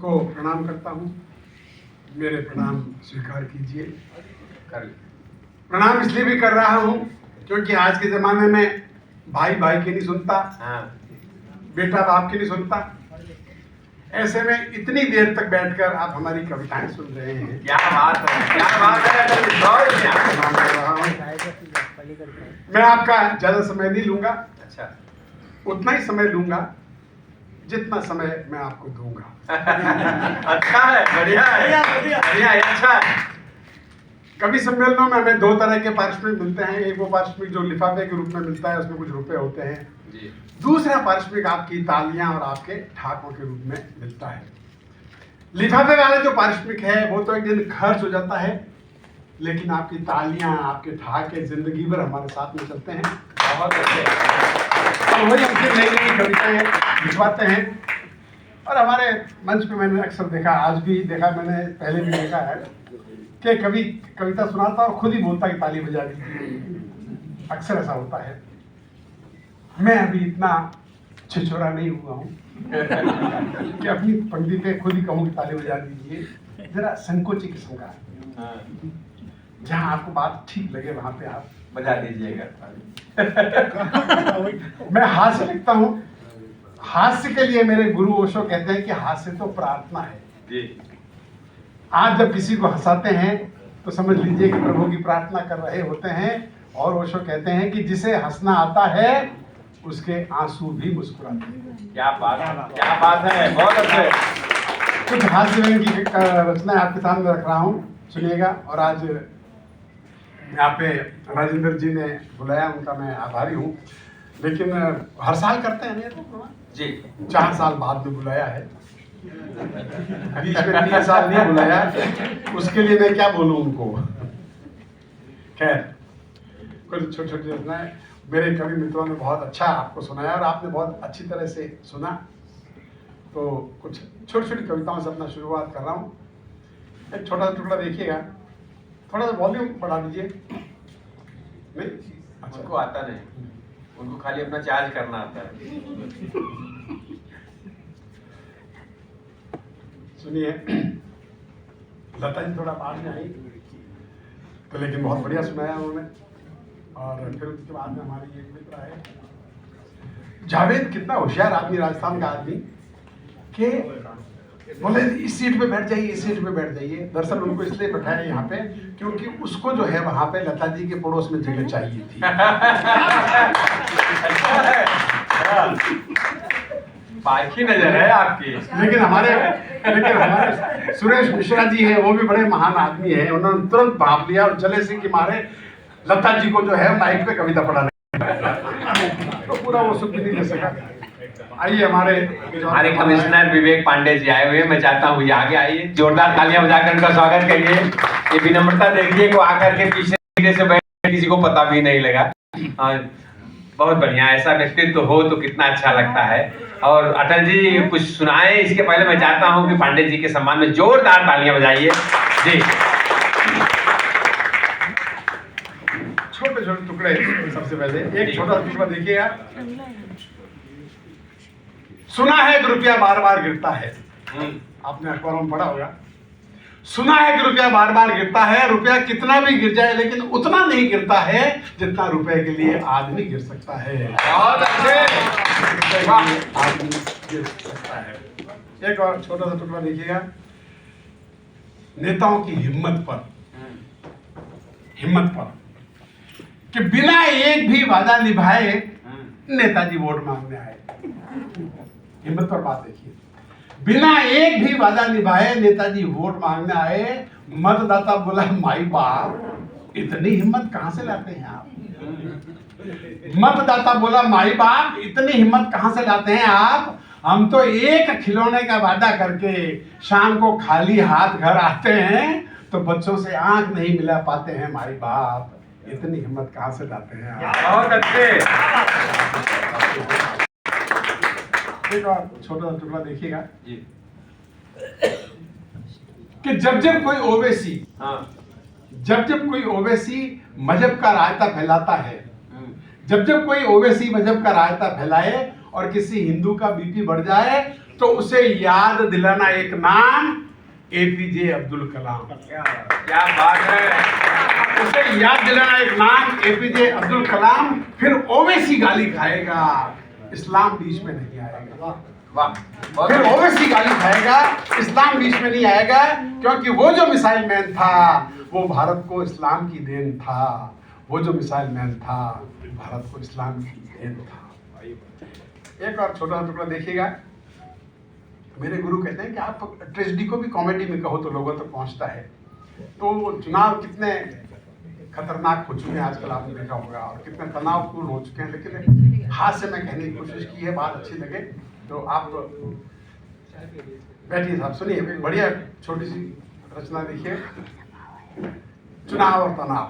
को प्रणाम करता हूँ। मेरे प्रणाम स्वीकार कीजिए। प्रणाम इसलिए भी कर रहा हूँ क्योंकि आज के ज़माने में भाई भाई की नहीं सुनता, बेटा बाप की नहीं सुनता। ऐसे में इतनी देर तक बैठकर आप हमारी कविताएं सुन रहे हैं। क्या बात है, क्या बात है। प्रणाम कर रहा हूँ। मैं आपका ज़्यादा समय नहीं लूँगा। अच्छा, उतना ही समय लूँगा जितना समय मैं आपको दूंगा। अच्छा है, बढ़िया है, बढ़िया है, अच्छा है। कवि सम्मेलनों में हमें दो तरह के पारिश्रमिक मिलते हैं। एक वो पारिश्रमिक जो लिफाफे के रूप में मिलता है, उसमें कुछ रुपए होते हैं जी। दूसरा पारिश्रमिक आपकी तालियां और आपके ठाकों के रूप में मिलता है। लिफाफे वाला जो पारिश्रमिक है वो तो एक दिन खर्च हो जाता है, लेकिन आपकी तालियां, आपके ठाके जिंदगी भर हमारे साथ में चलते हैं। बहुत अच्छे। और वही हमसे नई नई कविताएं लिखवाते हैं। और हमारे मंच पे मैंने अक्सर देखा, आज भी देखा, मैंने पहले भी देखा है कि कभी कविता सुनाता और खुद ही बोलता कि ताली बजा दीजिए। अक्सर ऐसा होता है। मैं अभी इतना छिछोरा नहीं हुआ हूँ कि अपनी पंक्ति पे खुद ही कहूँ कि ताली बजा दीजिए। जरा संकोची किस्म का, जहाँ आपको बात ठीक लगे वहाँ पे आप बजा दीजिएगा। मैं हास्य लिखता हूँ। हास्य के लिए मेरे गुरु ओशो कहते हैं कि हास्य तो प्रार्थना है जी। आप जब किसी को हंसाते हैं तो समझ लीजिए कि प्रभु की प्रार्थना कर रहे होते हैं। और ओशो कहते हैं कि जिसे हंसना आता है उसके आंसू भी मुस्कुराते हैं। क्या बात है, क्या बात है, बहुत अच्छे। कुछ हास्य की रचना आपके सामने रख रहा हूँ, सुनिएगा। और आज यहाँ पे राजेंद्र जी ने बुलाया, उनका मैं आभारी हूँ। लेकिन हर साल करते हैं तो जी, 4 साल बाद में बुलाया है, बीच में 3 साल नहीं बुलाया। उसके लिए मैं क्या बोलूँ उनको। खैर, कुछ छोटी छोटी रचनाएं मेरे कवि मित्रों ने बहुत अच्छा आपको सुनाया और आपने बहुत अच्छी तरह से सुना। तो कुछ छोटी छोटी कविताओं से अपना शुरुआत कर रहा हूँ। एक छोटा सा टुकड़ा देखिएगा, थोड़ा सा वॉल्यूम बढ़ा दीजिए। नहीं, अच्छा, उनको आता नहीं, उनको खाली अपना चार्ज करना आता है। सुनिए, लता जी थोड़ा बाद में आई तो, लेकिन बहुत बढ़िया सुनाया उन्होंने। और फिर उसके बाद में हमारी एक मित्र आए, जावेद, कितना होशियार आदमी, राजस्थान का आदमी, कि बोले इस सीट पे बैठ जाइए, इस सीट पे बैठ जाइए। दरअसल उनको इसलिए बैठाया यहाँ पे क्योंकि उसको जो है वहाँ पे लता जी के पड़ोस में जगह चाहिए थी। बाकी नजर है आपकी। लेकिन हमारे सुरेश मिश्रा जी है, वो भी बड़े महान आदमी है। उन्होंने तुरंत भाप लिया और जले से कि मारे लता जी को जो है माइक पे कविता पढ़ाने तो पूरा वो सुख भी नहीं ले सका। आइए, हमारे कमिश्नर विवेक पांडे जी आए हुए हैं। मैं चाहता हूँ ये आगे आइए, जोरदार तालियां बजाकर उनका स्वागत करिए। ये विनम्रता देखिए को आकर के पीछे से बैठ, किसी को पता भी नहीं लगा। बहुत बढ़िया, ऐसा व्यक्तित्व हो तो कितना अच्छा लगता है। और अटल जी कुछ सुनाए इसके पहले मैं चाहता हूँ कि पांडे जी के सम्मान में जोरदार तालियां बजाइए जी। छोटे छोटे टुकड़े, सबसे पहले एक छोटा टुकड़ा देखिएगा। सुना है कि रुपया बार बार गिरता है। आपने अखबारों में पढ़ा होगा। सुना है कि रुपया बार बार गिरता है। रुपया कितना भी गिर जाए लेकिन उतना नहीं गिरता है जितना रुपए के लिए आदमी गिर सकता है। बहुत अच्छे, आदमी गिर सकता है। एक और छोटा सा टुकड़ा देखिएगा। नेताओं की हिम्मत पर कि बिना एक भी वादा निभाए नेताजी वोट मांगने आए। हिम्मत पर बात देखिए। बिना एक भी वादा निभाए नेताजी वोट मांगने आए। मतदाता बोला, माई बाप, इतनी हिम्मत कहां से लाते हैं आप। मतदाता बोला, माई बाप, इतनी हिम्मत कहां से लाते हैं आप। हम तो एक खिलौने का वादा करके शाम को खाली हाथ घर आते हैं तो बच्चों से आंख नहीं मिला पाते हैं। माई बाप, इतनी हिम्मत कहां से लाते हैं आप। बहुत अच्छे। एक और छोटा सा टुकड़ा देखिएगा जी। कि जब कोई ओवैसी जब कोई ओवैसी मजहब का रायता फैलाता है, जब कोई ओवैसी मजहब का रायता फैलाए और किसी हिंदू का बीपी बढ़ जाए तो उसे याद दिलाना एक नाम, एपीजे अब्दुल कलाम। क्या बात है। उसे याद दिलाना एक नाम, एपीजे अब्दुल कलाम। फिर ओवैसी गाली खाएगा, इस्लाम बीच में नहीं आएगा। वाह, फिर ओवैसी गाली खाएगा, इस्लाम बीच में नहीं आएगा, क्योंकि वो जो मिसाइल मैन था वो भारत को इस्लाम की देन था। वो जो मिसाइल मैन था भारत को इस्लाम की देन था। एक और छोटा सा टुकड़ा देखिएगा। मेरे गुरु कहते हैं कि आप ट्रेजेडी को भी कॉमेडी में कहो तो लोगों तक पहुंचता है। तो चुनाव कितने खतरनाक हो चुके हैं आजकल, आपने देखा होगा, और कितने तनावपूर्ण हो चुके हैं। लेकिन हास्य में कहने की कोशिश की है, बात अच्छी लगे तो आप बैठिए साहब, सुनिए। एक बढ़िया छोटी सी रचना देखिए, चुनाव और तनाव।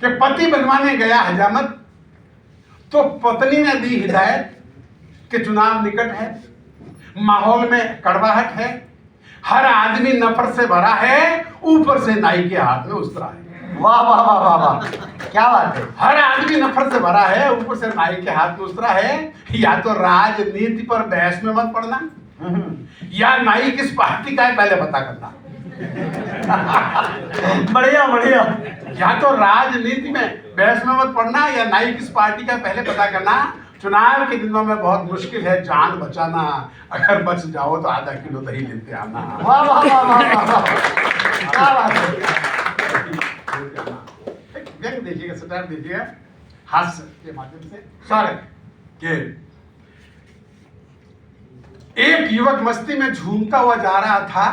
कि पति बनवाने गया हजामत तो पत्नी ने दी हिदायत कि चुनाव निकट है, माहौल में कड़वाहट है, हर आदमी नफरत से भरा है, ऊपर से नाई के हाथ में उस्तरा है। वाह वाह वाह वाह वाह, क्या बात है। हर आदमी नफरत से भरा है, ऊपर से नाई के हाथ में उस्तरा है। या तो राजनीति पर बहस में मत पड़ना, या नाई किस पार्टी का है पहले पता करना। बढ़िया बढ़िया। या तो राजनीति में बहस में मत पड़ना, या नाई किस पार्टी का पहले पता करना। चुनाव के दिनों में बहुत मुश्किल है जान बचाना, अगर बच जाओ तो आधा किलो दही लेते आना। वाह वाह वाह वाह वाह, क्या बात है। व्यंग देखिएगा, सटायर देखिएगा, हास्य के माध्यम से सारे के। एक युवक मस्ती में झूमता हुआ जा रहा था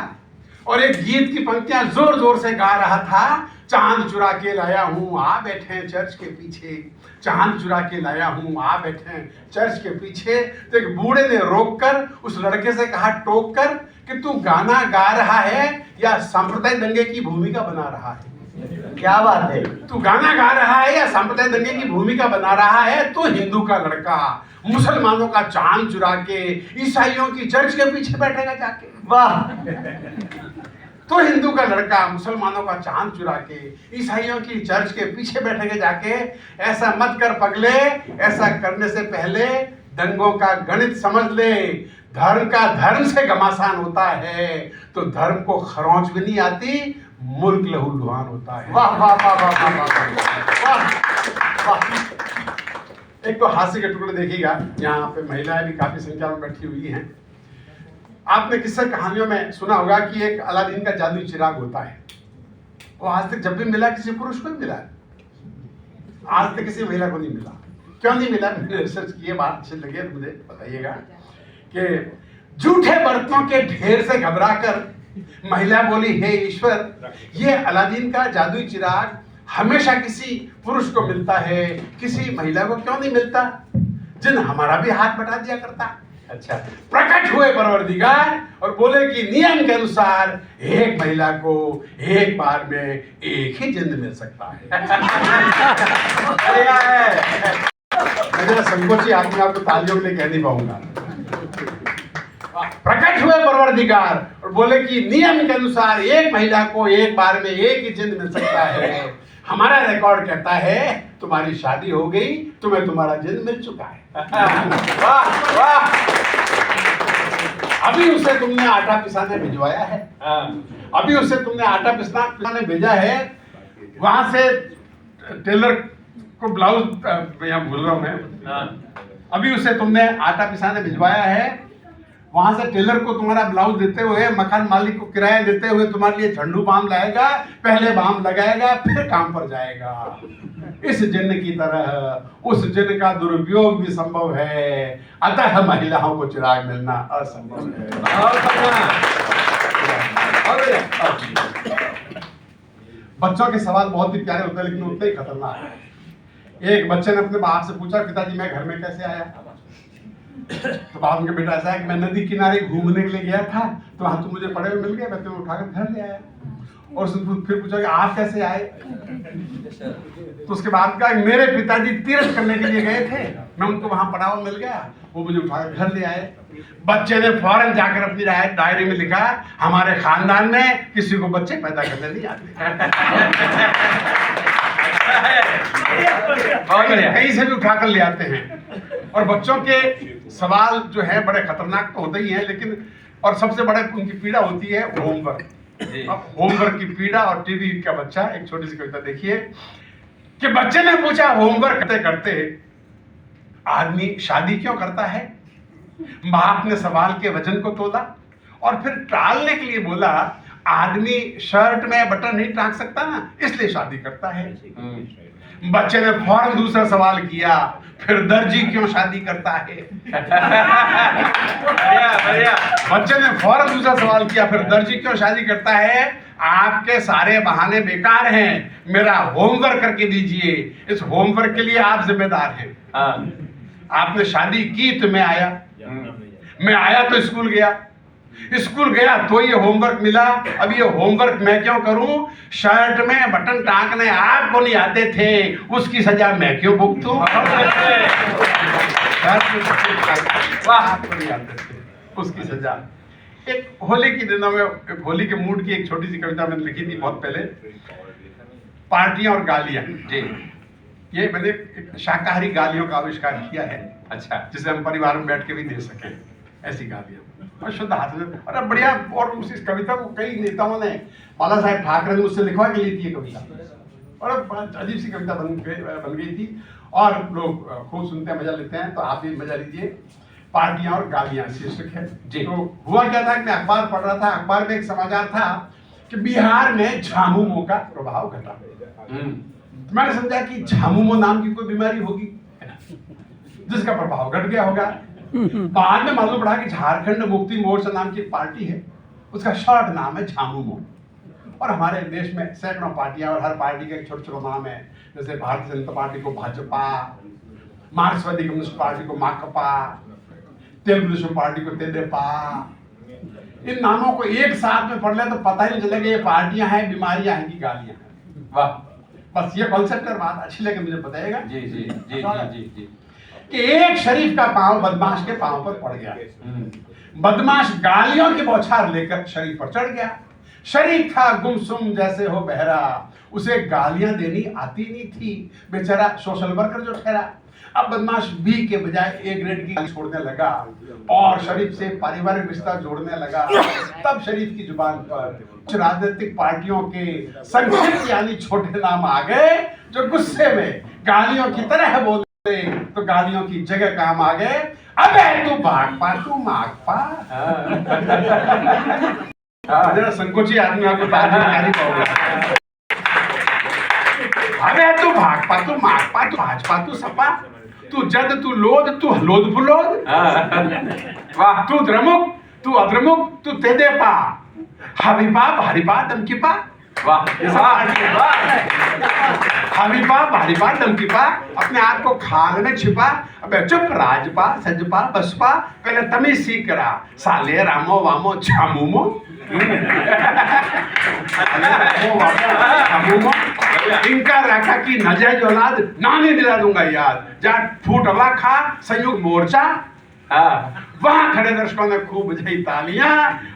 और एक गीत की पंक्तियां जोर जोर से गा रहा था। चांद चुरा के लाया हूं, आ बैठे चर्च के पीछे। चांद चुरा के लाया हूं, आ बैठे चर्च के पीछे। तो एक बूढ़े ने रोककर उस लड़के से कहा, टोक कर, कि तू गाना गा रहा है या सांप्रदायिक दंगे की भूमिका बना रहा है। क्या बात है। तू गाना गा रहा है या सांप्रदायिक दंगे की भूमिका बना रहा है। तो हिंदू का लड़का मुसलमानों का चांद चुरा के ईसाइयों की चर्च के पीछे बैठेगा जाके। वाह। तो हिंदू का लड़का मुसलमानों का चांद चुरा के ईसाइयों की चर्च के पीछे बैठेगा जाके। ऐसा मत कर पगले, ऐसा करने से पहले दंगों का गणित समझ ले। धर्म का धर्म से घमासान होता है तो धर्म को खरोंच भी नहीं आती, मुल्क लहूलुहान होता है। वाह वाह वाह वाह वाह वाह। एक तो हास्य के टुकड़े देखिएगा, यहाँ पे महिलाएं भी काफी संख्या में बैठी हुई हैं। आपने किस्से कहानियों में सुना होगा कि एक अलादीन का जादुई चिराग होता है। वो आज तक जब भी मिला किसी पुरुष को ही मिला है, आज तक किसी महिला को नहीं मिला। क्यों नहीं मिला? मैंने रिसर्च की, बात अच्छी लगी तो मुझे बताइएगा। कि झूठे बर्तनों के ढेर से घबराकर महिला बोली, हे ईश्वर, ये अलादीन का जादुई चिराग हमेशा किसी पुरुष को मिलता है, किसी महिला को क्यों नहीं मिलता, जिन हमारा भी हाथ बटा दिया करता। अच्छा, प्रकट हुए परवरदिगार और बोले कि नियम के अनुसार एक महिला को एक बार में एक ही जिंद मिल सकता है। मैं संकोची आदमी आपको तालियों के लिए कह नहीं पाऊंगा। प्रकट हुए परवरदिगार और बोले कि नियम के अनुसार एक महिला को एक बार में एक ही जिंद मिल सकता है। हमारा रिकॉर्ड कहता है तुम्हारी शादी हो गई, तुम्हें तुम्हारा जिंद मिल चुका है। वाह वाह। अभी उसे तुमने आटा पिसाने भिजवाया है, अभी उसे तुमने आटा पिसाने भेजा है। वहां से टेलर को ब्लाउज, यहाँ भूल रहा हूं मैं, अभी उसे तुमने आटा पिसाने भिजवाया है। वहां से टेलर को तुम्हारा ब्लाउज देते हुए, मकान मालिक को किराया देते हुए तुम्हारे लिए झंडू बाम लाएगा, पहले बाम लगाएगा फिर काम पर जाएगा। इस जिन्न की तरह उस जिन्न का दुरुपयोग भी संभव है, अतः महिलाओं को चिराग मिलना असंभव है। बच्चों के सवाल बहुत ही प्यारे होते हैं लेकिन उतने ही खतरनाक है। एक बच्चे ने अपने बाप से पूछा, पिताजी मैं घर में कैसे आया? तो बाप के बेटा ऐसा है कि मैं नदी किनारे घूमने के लिए गया था तो वहां तुम मुझे पड़े हुए मिल गए, मैं तुम्हें उठाकर घर ले आया। और फिर पूछा कि आप कैसे आए? तो उसके बाद कहा मेरे पिताजी तीर्थ करने के लिए गए थे, मैं उनको वहां पड़ा हुआ मिल गया, वो मुझे उठाकर घर ले आए। बच्चे ने फौरन जाकर अपनी डायरी में लिखा, हमारे खानदान में किसी को बच्चे पैदा करने नहीं आते। कहीं से भी उठाकर ले आते हैं। और बच्चों के सवाल जो है बड़े खतरनाक तो होते ही हैं, लेकिन और सबसे बड़े उनकी पीड़ा होती है होमवर्क। अब होमवर्क की पीड़ा और टीवी का बच्चा, एक छोटी सी कविता देखिए कि बच्चे ने पूछा होमवर्क करते करते आदमी शादी क्यों करता है। बाप ने सवाल के वजन को तोला और फिर टालने के लिए बोला आदमी शर्ट में बटन नहीं टांग सकता ना, इसलिए शादी करता है। बच्चे ने फौरन दूसरा सवाल किया फिर दर्जी क्यों शादी करता है। बच्चे ने फौरन दूसरा सवाल किया फिर दर्जी क्यों शादी करता है। आपके सारे बहाने बेकार हैं, मेरा होमवर्क करके दीजिए, इस होमवर्क के लिए आप जिम्मेदार हैं। आपने शादी की तो मैं आया तो स्कूल गया तो ये होमवर्क मिला। अब ये होमवर्क मैं क्यों करूं। शर्ट में बटन टांगने आपको नहीं आते थे, उसकी सजा मैं क्यों भुगतूं। आपको नहीं आते थे, उसकी सजा। एक होली के दिनों में, एक होली के मूड की एक छोटी सी कविता मैंने लिखी थी बहुत पहले, पार्टियां और गालियां। ये मैंने एक शाकाहारी गालियों का आविष्कार किया है। अच्छा, जिसे हम परिवार में बैठ के भी दे सकें, ऐसी गालियां और शुद्ध हाथ में। अरे बढ़िया। और उस कविता को कई नेताओं ने, बाला साहेब ठाकरे ने मुझसे लिखवा के ली थी ये कविता, और अजीब सी कविता बन गई थी और लोग खूब सुनते हैं, मजा लेते हैं। तो आप भी मजा लीजिए। पार्टियां और गालियां शीर्षक है जी। तो हुआ क्या था कि मैं अखबार पढ़ रहा था, अखबार में एक समाचार था कि बिहार में झामुमो का प्रभाव घटा। मैंने समझा कि झामुमो नाम की कोई बीमारी होगी जिसका प्रभाव घट गया होगा। बाद में मालूम पड़ा कि झारखंड मुक्ति मोर्चा नाम की पार्टी है, उसका शॉर्ट नाम है झामुमो। और हमारे देश में सैकड़ों पार्टियां और हर पार्टी का एक छोटा छोटा नाम है। जैसे भारतीय जनता पार्टी को भाजपा, मार्क्सवादी कम्युनिस्ट पार्टी को माकपा, तेलुगु देशम पार्टी को तेदेपा। इन नामों को एक साथ में पढ़ ले तो पता ही नहीं चलेगा ये पार्टियां हैं, बीमारियां हैं कि गालियां हैं। वाह, बस ये कॉन्सेप्ट और बात अच्छी लगे मुझे बताइएगा। जी जी जी जी जी। कि एक शरीफ का पांव बदमाश के पांव पर पड़ गया। बदमाश गालियों की बौछार लेकर शरीफ पर चढ़ गया। शरीफ था गुमसुम जैसे हो बहरा, उसे गालियां देनी आती नहीं थी, बेचारा सोशल वर्कर जो ठहरा। अब बदमाश बी के बजाय ए ग्रेड की गाली छोड़ने लगा और शरीफ से पारिवारिक रिश्ता जोड़ने लगा। तब शरीफ की जुबान पर कुछ राजनीतिक पार्टियों के संक्षिप्त यानी छोटे नाम आ गए, जो गुस्से में गालियों की तरह बोले तो गालियों की जगह काम आ गए। अबे तू भागपा, तू मागपा। जरा संकोची आदमी आपको नहीं पाओगे। अबे तू भागपा, तू मागपा, तू भाजपा, तू सपा, तू जद, तू लोद, तू लोद फुलोद। वाह, तू द्रमुक, तू अद्रमुक, तू तेदेपा, हबीपा, भारीपा, दमकीपा। वाह, हबीपा, भारीपा, दमकीपा, अपने आप को खाल में छिपा। अबे चुप, राजपा, सजपा, बसपा, पहले तमीज सीख करा, साले रामो वामो झामुमो। इनका रखा की नजायज औलाद नानी दिला दूंगा याद। जाट फूटवा खा संयुक्त मोर्चा। वहां खड़े दर्शकों ने खूब बजाई तालियां।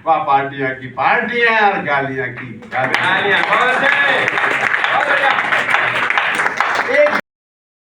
वह पार्टियां की पार्टियां और गालियां की गालियां।